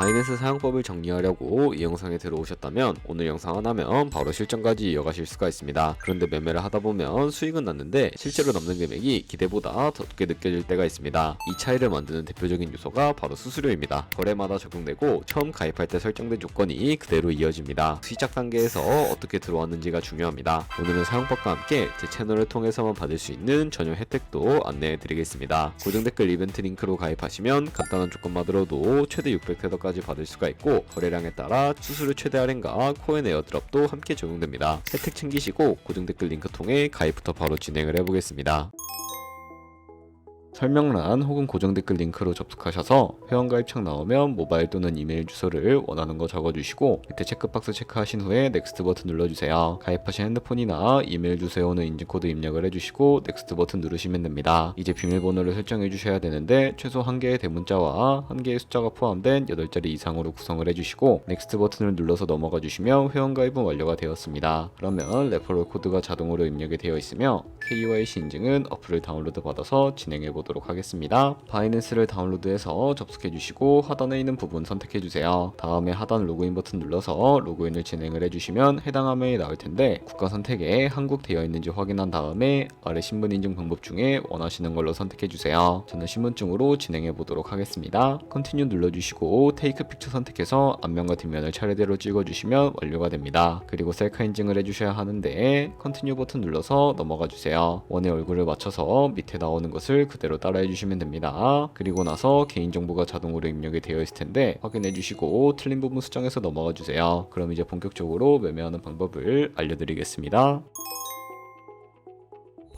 바이낸스 사용법을 정리하려고 이 영상에 들어오셨다면 오늘 영상 하나면 바로 실전까지 이어가실 수가 있습니다. 그런데 매매를 하다 보면 수익은 났는데 실제로 남는 금액이 기대보다 더 적게 느껴질 때가 있습니다. 이 차이를 만드는 대표적인 요소가 바로 수수료입니다. 거래마다 적용되고 처음 가입할 때 설정된 조건이 그대로 이어집니다. 시작 단계에서 어떻게 들어왔는지가 중요합니다. 오늘은 사용법과 함께 제 채널을 통해서만 받을 수 있는 전용 혜택도 안내해 드리겠습니다. 고정 댓글 이벤트 링크로 가입하시면 간단한 조건만으로도 최대 600테더까지 받을 수가 있고 거래량에 따라 수수료 최대 할인과 코인 에어드랍도 함께 적용됩니다. 혜택 챙기시고 고정 댓글 링크 통해 가입부터 바로 진행을 해보겠습니다. 설명란 혹은 고정 댓글 링크로 접속하셔서 회원가입 창 나오면 모바일 또는 이메일 주소를 원하는 거 적어주시고 밑에 체크박스 체크하신 후에 넥스트 버튼 눌러주세요. 가입하신 핸드폰이나 이메일 주소에 오는 인증코드 입력을 해주시고 넥스트 버튼 누르시면 됩니다. 이제 비밀번호를 설정해 주셔야 되는데 최소 1개의 대문자와 1개의 숫자가 포함된 8자리 이상으로 구성을 해주시고 넥스트 버튼을 눌러서 넘어가 주시면 회원가입은 완료가 되었습니다. 그러면 레퍼럴 코드가 자동으로 입력이 되어 있으며 KYC 인증은 어플을 다운로드 받아서 진행해 보도록 하겠습니다. 바이낸스를 다운로드해서 접속해 주시고 하단에 있는 부분 선택해 주세요. 다음에 하단 로그인 버튼 눌러서 로그인을 진행을 해주시면 해당 화면이 나올 텐데 국가 선택에 한국 되어 있는지 확인한 다음에 아래 신분 인증 방법 중에 원하시는 걸로 선택해 주세요. 저는 신분증으로 진행해 보도록 하겠습니다. 컨티뉴 눌러주시고 테이크 픽처 선택해서 앞면과 뒷면을 차례대로 찍어주시면 완료가 됩니다. 그리고 셀카 인증을 해주셔야 하는데 컨티뉴 버튼 눌러서 넘어가 주세요. 원의 얼굴을 맞춰서 밑에 나오는 것을 그대로 따라해 주시면 됩니다. 그리고 나서 개인정보가 자동으로 입력이 되어 있을 텐데 확인해 주시고 틀린 부분 수정해서 넘어가 주세요. 그럼 이제 본격적으로 매매하는 방법을 알려드리겠습니다.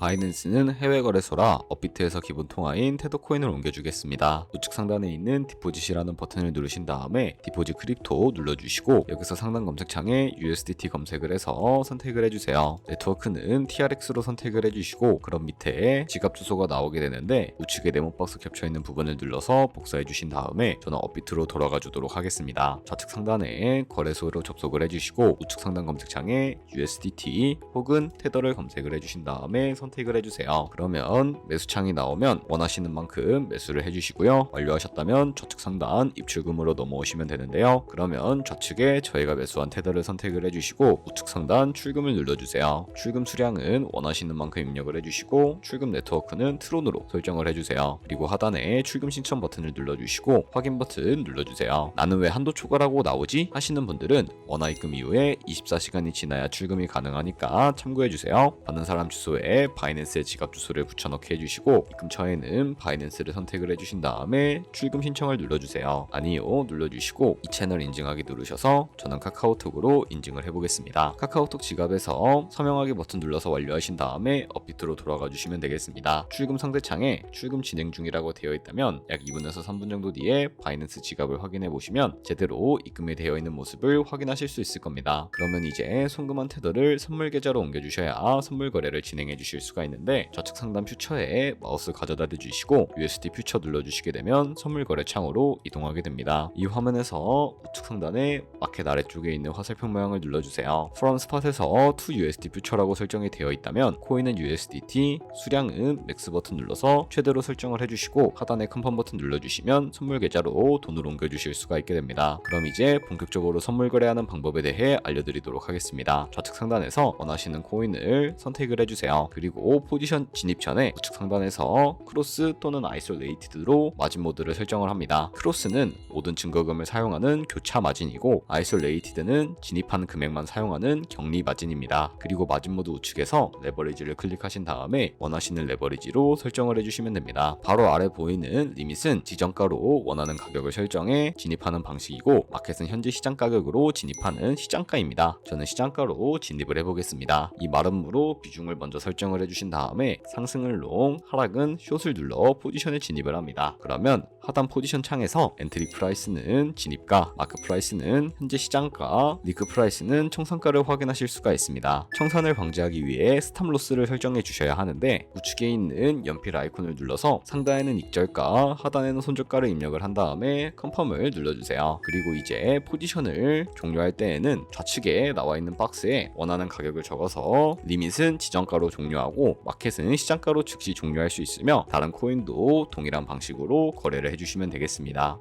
바이낸스는 해외 거래소라 업비트에서 기본 통화인 테더 코인을 옮겨주겠습니다. 우측 상단에 있는 디포짓이라는 버튼을 누르신 다음에 디포짓 크립토 눌러주시고 여기서 상단 검색창에 USDT 검색을 해서 선택을 해주세요. 네트워크는 TRX로 선택을 해주시고 그럼 밑에 지갑 주소가 나오게 되는데 우측에 네모박스 겹쳐있는 부분을 눌러서 복사해 주신 다음에 저는 업비트로 돌아가 주도록 하겠습니다. 좌측 상단에 거래소로 접속을 해주시고 우측 상단 검색창에 USDT 혹은 테더를 검색을 해주신 다음에 선택을 해주세요. 그러면 매수창이 나오면 원하시는 만큼 매수를 해주시고요. 완료하셨다면 좌측 상단 입출금으로 넘어오시면 되는데요. 그러면 좌측에 저희가 매수한 테더를 선택을 해주시고 우측 상단 출금을 눌러주세요. 출금 수량은 원하시는 만큼 입력을 해주시고 출금 네트워크는 트론으로 설정을 해주세요. 그리고 하단에 출금 신청 버튼을 눌러주시고 확인 버튼 눌러주세요. 나는 왜 한도 초과라고 나오지? 하시는 분들은 원화 입금 이후에 24시간이 지나야 출금이 가능하니까 참고해주세요. 받는 사람 주소에 바이낸스의 지갑 주소를 붙여넣기 해주시고 입금처에는 바이낸스를 선택을 해주신 다음에 출금 신청을 눌러주세요. 아니요 눌러주시고 이 채널 인증하기 누르셔서 저는 카카오톡으로 인증을 해보겠습니다. 카카오톡 지갑에서 서명하기 버튼 눌러서 완료하신 다음에 업비트로 돌아가 주시면 되겠습니다. 출금 상대창에 출금 진행 중이라고 되어 있다면 약 2분에서 3분 정도 뒤에 바이낸스 지갑을 확인해 보시면 제대로 입금이 되어 있는 모습을 확인하실 수 있을 겁니다. 그러면 이제 송금한 테더를 선물 계좌로 옮겨주셔야 선물 거래를 진행해 주실 수가 있는데 좌측 상단 퓨처에 마우스 가져다 대주시고 USD 퓨처 눌러주시게 되면 선물 거래 창으로 이동하게 됩니다. 이 화면에서 우측 상단에 마켓 아래쪽에 있는 화살표 모양을 눌러주세요. From Spot에서 to USD 퓨처라고 설정이 되어 있다면 코인은 USDT, 수량은 맥스 버튼 눌러서 최대로 설정을 해주시고 하단에 컨펌 버튼 눌러주시면 선물 계좌로 돈을 옮겨주실 수가 있게 됩니다. 그럼 이제 본격적으로 선물 거래하는 방법에 대해 알려드리도록 하겠습니다. 좌측 상단에서 원하시는 코인을 선택을 해주세요. 그리고 포지션 진입 전에 우측 상단에서 크로스 또는 아이솔레이티드로 마진 모드를 설정을 합니다. 크로스는 모든 증거금을 사용하는 교차 마진이고 아이솔레이티드는 진입한 금액만 사용하는 격리 마진입니다. 그리고 마진 모드 우측에서 레버리지를 클릭하신 다음에 원하시는 레버리지로 설정을 해주시면 됩니다. 바로 아래 보이는 리밋은 지정가로 원하는 가격을 설정해 진입하는 방식이고 마켓은 현재 시장 가격으로 진입하는 시장가입니다. 저는 시장가로 진입을 해보겠습니다. 이 마름으로 비중을 먼저 설정을 해주신 다음에 상승은 롱, 하락은 숏을 눌러 포지션에 진입을 합니다. 그러면 하단 포지션 창에서 엔트리 프라이스는 진입가, 마크 프라이스는 현재 시장가, 리크 프라이스는 청산가를 확인하실 수가 있습니다. 청산을 방지하기 위해 스탑 로스를 설정해 주셔야 하는데 우측에 있는 연필 아이콘을 눌러서 상단에는 익절가, 하단에는 손절가를 입력을 한 다음에 컨펌을 눌러주세요. 그리고 이제 포지션을 종료할 때에는 좌측에 나와 있는 박스에 원하는 가격을 적어서 리밋은 지정가로 종료하고 마켓은 시장가로 즉시 종료할 수 있으며 다른 코인도 동일한 방식으로 거래를 해주시면 되겠습니다.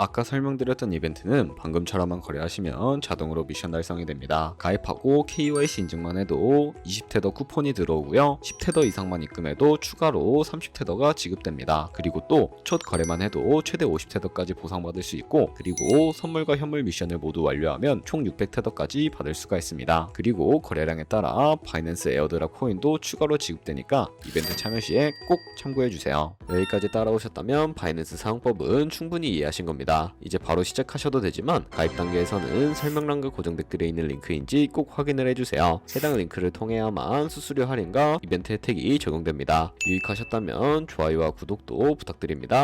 아까 설명드렸던 이벤트는 방금처럼만 거래하시면 자동으로 미션 달성이 됩니다. 가입하고 KYC 인증만 해도 20테더 쿠폰이 들어오고요. 10테더 이상만 입금해도 추가로 30테더가 지급됩니다. 그리고 또 첫 거래만 해도 최대 50테더까지 보상받을 수 있고, 그리고 선물과 현물 미션을 모두 완료하면 총 600테더까지 받을 수가 있습니다. 그리고 거래량에 따라 바이낸스 에어드랍 코인도 추가로 지급되니까 이벤트 참여 시에 꼭 참고해주세요. 여기까지 따라오셨다면 바이낸스 사용법은 충분히 이해하신 겁니다. 이제 바로 시작하셔도 되지만 가입 단계에서는 설명란과 고정 댓글에 있는 링크인지 꼭 확인을 해주세요. 해당 링크를 통해야만 수수료 할인과 이벤트 혜택이 적용됩니다. 유익하셨다면 좋아요와 구독도 부탁드립니다.